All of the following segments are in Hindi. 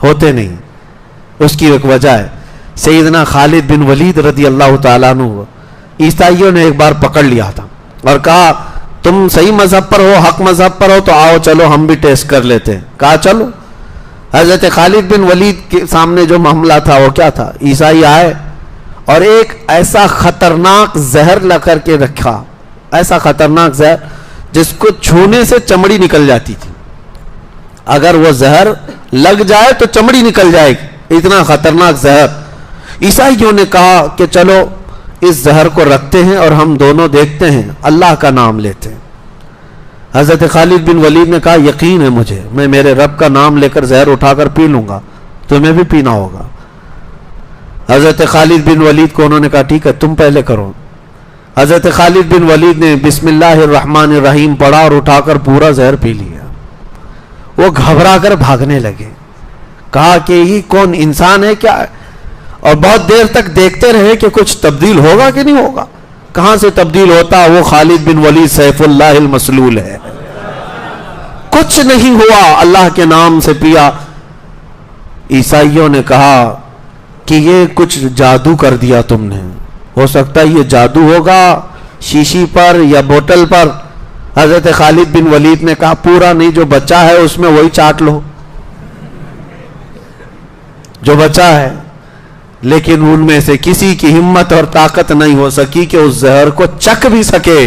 होते नहीं। उसकी एक वजह है, सैयदना खालिद बिन वलीद रज़ी अल्लाह ताला अन्हु ईसाइयों ने एक बार पकड़ लिया था और कहा तुम सही मजहब पर हो, हक मजहब पर हो, तो आओ चलो हम भी टेस्ट कर लेते हैं। कहा चलो। हजरत खालिद बिन वलीद के सामने जो मामला था वो क्या था, ईसाई आए और एक ऐसा खतरनाक जहर ला करके रखा, ऐसा खतरनाक जहर जिसको छूने से चमड़ी निकल जाती थी। अगर वो जहर लग जाए तो चमड़ी निकल जाएगी, इतना खतरनाक जहर। ईसाइयों ने कहा कि चलो इस जहर को रखते हैं और हम दोनों देखते हैं, अल्लाह का नाम लेते हैं। हजरत खालिद बिन वलीद ने कहा यकीन है मुझे, मैं मेरे रब का नाम लेकर जहर उठाकर पी लूंगा, तुम्हें भी पीना होगा। हजरत खालिद बिन वलीद को उन्होंने कहा ठीक है तुम पहले करो। हजरत खालिद बिन वलीद ने बिस्मिल्लाहिर्रहमानिर्रहीम पढ़ा और उठाकर पूरा जहर पी लिया। वो घबरा कर भागने लगे, कहा कि ये कौन इंसान है क्या? और बहुत देर तक देखते रहे कि कुछ तब्दील होगा कि नहीं होगा। कहां से तब्दील होता, वो खालिद बिन वलीद सैफुल्लाहिल मसलूल है। कुछ नहीं हुआ, अल्लाह के नाम से पिया। ईसाइयों ने कहा कि ये कुछ जादू कर दिया तुमने, हो सकता है ये जादू होगा शीशी पर या बोतल पर। हजरत खालिद बिन वलीद ने कहा पूरा नहीं, जो बचा है उसमें वही चाट लो जो बचा है। लेकिन उनमें से किसी की हिम्मत और ताकत नहीं हो सकी कि उस जहर को चख भी सके।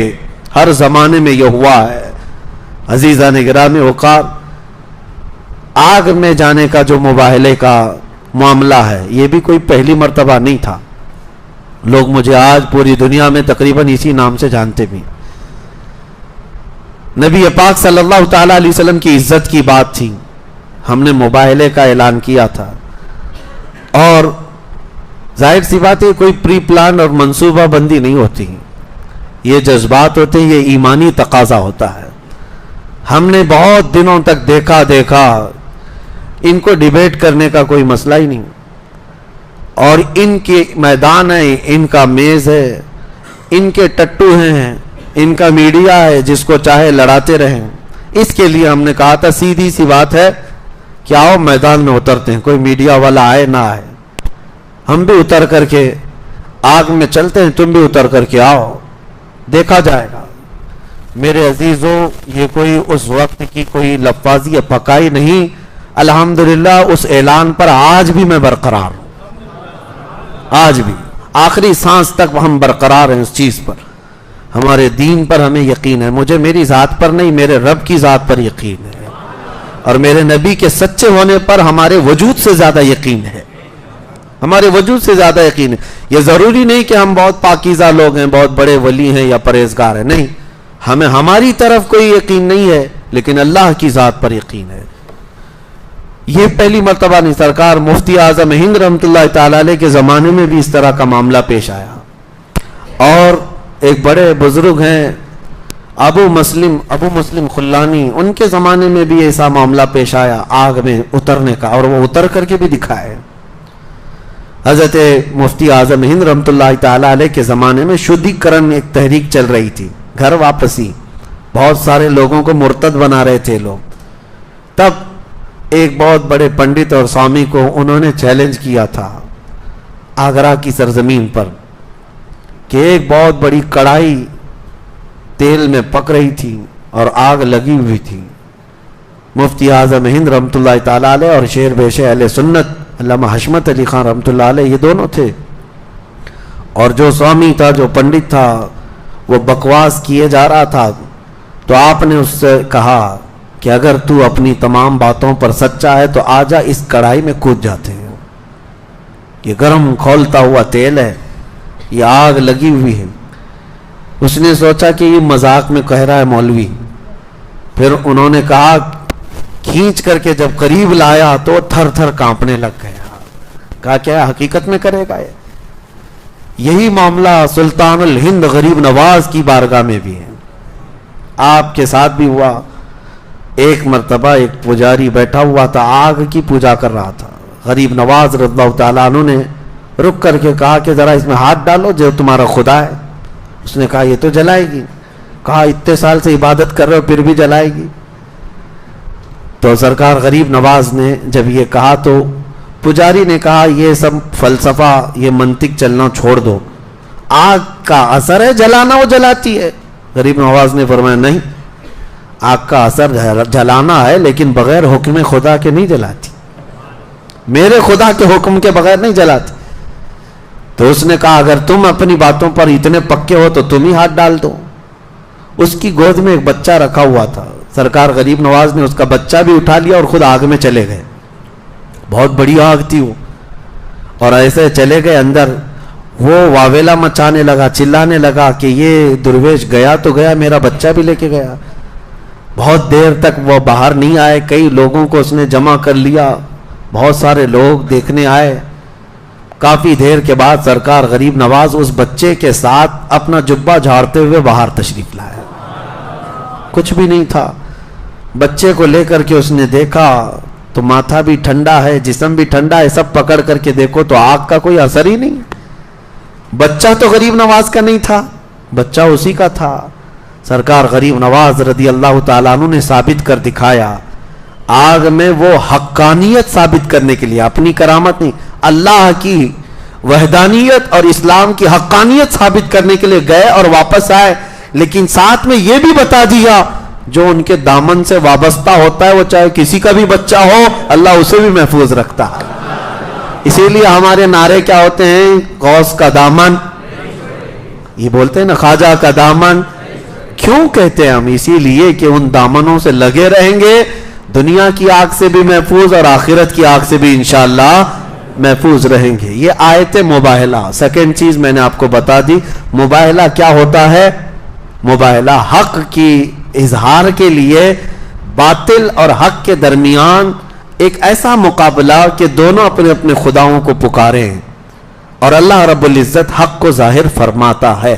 हर जमाने में यह हुआ है। अजीज़ान गिरामी वक़ार, आग में जाने का जो मुबाहले का मामला है, यह भी कोई पहली मर्तबा नहीं था। लोग मुझे आज पूरी दुनिया में तकरीबन इसी नाम से जानते भी। नबी पाक सल्लल्लाहु ताला अलैहि वसल्लम की इज्जत की बात थी, हमने मुबाहले का ऐलान किया था। और जाहिर सी बात है कोई प्री प्लान और मंसूबा बंदी नहीं होती, ये जज्बात होते हैं, ये ईमानी तकाजा होता है। हमने बहुत दिनों तक देखा इनको डिबेट करने का कोई मसला ही नहीं, और इनके मैदान है, इनका मेज है, इनके टट्टू हैं, इनका मीडिया है, जिसको चाहे लड़ाते रहें। इसके लिए हमने कहा था सीधी सी बात है कि आओ मैदान में उतरते हैं, कोई मीडिया वाला आए ना आए, हम भी उतर करके आग में चलते हैं, तुम भी उतर करके आओ, देखा जाएगा। मेरे अजीजों, ये कोई उस वक्त की कोई लफ्ज़ी या पकाई नहीं। अल्हम्दुलिल्लाह उस ऐलान पर आज भी मैं बरकरार हूं, आज भी आखिरी सांस तक हम बरकरार हैं उस चीज पर। हमारे दीन पर हमें यकीन है। मुझे मेरी जात पर नहीं, मेरे रब की जात पर यकीन है, और मेरे नबी के सच्चे होने पर हमारे वजूद से ज्यादा यकीन है, हमारे वजूद से ज्यादा यकीन है। यह जरूरी नहीं कि हम बहुत पाकीज़ा लोग हैं, बहुत बड़े वली हैं या परहेजगार हैं, नहीं, हमें हमारी तरफ कोई यकीन नहीं है, लेकिन अल्लाह की जात पर यकीन है। यह पहली मर्तबा नहीं, सरकार मुफ्ती आजम हिंद रहमतुल्लाह ताला अलैह के जमाने में भी इस तरह का मामला पेश आया। और एक बड़े बुजुर्ग हैं अबू मुस्लिम खुल्लानी, उनके जमाने में भी ऐसा मामला पेश आया आग में उतरने का, और वो उतर करके भी दिखाए। हजरत मुफ्ती आजम हिंद रहमतुल्लाह ताला अलैह के ज़माने में शुद्धिकरण एक तहरीक चल रही थी, घर वापसी, बहुत सारे लोगों को मुर्तद बना रहे थे लोग। तब एक बहुत बड़े पंडित और स्वामी को उन्होंने चैलेंज किया था आगरा की सरजमीन पर कि एक बहुत बड़ी कढ़ाई तेल में पक रही थी और आग लगी हुई थी। मुफ्ती आजम हिंद रहमतुल्लाह ताला अलैह और शेर बेशे अहले सुन्नत अल्लामा हशमत अली खान रहमतुल्लाह अलैह, ये दोनों थे। और जो स्वामी था, जो पंडित था, वो बकवास किए जा रहा था। तो आपने उससे कहा कि अगर तू अपनी तमाम बातों पर सच्चा है तो आजा इस कढ़ाई में कूद जाते हैं। ये गर्म खौलता हुआ तेल है, ये आग लगी हुई है। उसने सोचा कि ये मजाक में कह रहा है मौलवी। फिर उन्होंने कहा, खींच करके जब करीब लाया तो थर थर कांपने लग गया। कहा क्या हकीकत में करेगा ये? यही मामला सुल्तानुल हिंद गरीब नवाज की बारगाह में भी है, आपके साथ भी हुआ। एक मर्तबा एक पुजारी बैठा हुआ था, आग की पूजा कर रहा था। गरीब नवाज रज़ियल्लाहु ताला अन्हु ने रुक करके कहा कि जरा इसमें हाथ डालो जो तुम्हारा खुदा है। उसने कहा ये तो जलाएगी। कहा इतने साल से इबादत कर रहे हो फिर भी जलाएगी? तो सरकार गरीब नवाज ने जब ये कहा तो पुजारी ने कहा ये सब फलसफा, ये मंतिक चलना छोड़ दो, आग का असर है, जलाना वो जलाती है। गरीब नवाज ने फरमाया नहीं, आग का असर जलाना है लेकिन बगैर हुक्म खुदा के नहीं जलाती, मेरे खुदा के हुक्म के बगैर नहीं जलाती। तो उसने कहा अगर तुम अपनी बातों पर इतने पक्के हो तो तुम ही हाथ डाल दो। उसकी गोद में एक बच्चा रखा हुआ था, सरकार गरीब नवाज ने उसका बच्चा भी उठा लिया और खुद आग में चले गए। बहुत बड़ी आग थी वो, और ऐसे चले गए अंदर। वो वावेला मचाने लगा, चिल्लाने लगा कि ये दुर्वेश गया तो गया, मेरा बच्चा भी लेके गया। बहुत देर तक वो बाहर नहीं आए, कई लोगों को उसने जमा कर लिया, बहुत सारे लोग देखने आए। काफी देर के बाद सरकार गरीब नवाज उस बच्चे के साथ अपना जुब्बा झाड़ते हुए बाहर तशरीफ लाया। कुछ भी नहीं था। बच्चे को लेकर के उसने देखा तो माथा भी ठंडा है, जिस्म भी ठंडा है, सब पकड़ करके देखो तो आग का कोई असर ही नहीं। बच्चा तो गरीब नवाज का नहीं था, बच्चा उसी का था। सरकार गरीब नवाज रदी अल्लाह ताला अन्हु ने साबित कर दिखाया। आग में वो हक्कानियत साबित करने के लिए, अपनी करामत नहीं, अल्लाह की वहदानियत और इस्लाम की हक्कानियत साबित करने के लिए गए और वापस आए। लेकिन साथ में ये भी बता दिया जो उनके दामन से वाबस्ता होता है, वो चाहे किसी का भी बच्चा हो, अल्लाह उसे भी महफूज रखता है। इसीलिए हमारे नारे क्या होते हैं? गौस का दामन, ये बोलते हैं ना, ख्वाजा का दामन। क्यों कहते हैं हम? इसीलिए कि उन दामनों से लगे रहेंगे, दुनिया की आग से भी महफूज और आखिरत की आग से भी इंशाअल्लाह महफूज रहेंगे। ये आयत मुबाहला। सेकेंड चीज मैंने आपको बता दी, मुबाहला क्या होता है? मुबाहला हक की इजहार के लिए बातिल और हक के दरमियान एक ऐसा मुकाबला कि दोनों अपने अपने खुदाओं को पुकारें और अल्लाह रब्बुल इज्जत हक को जाहिर फरमाता है।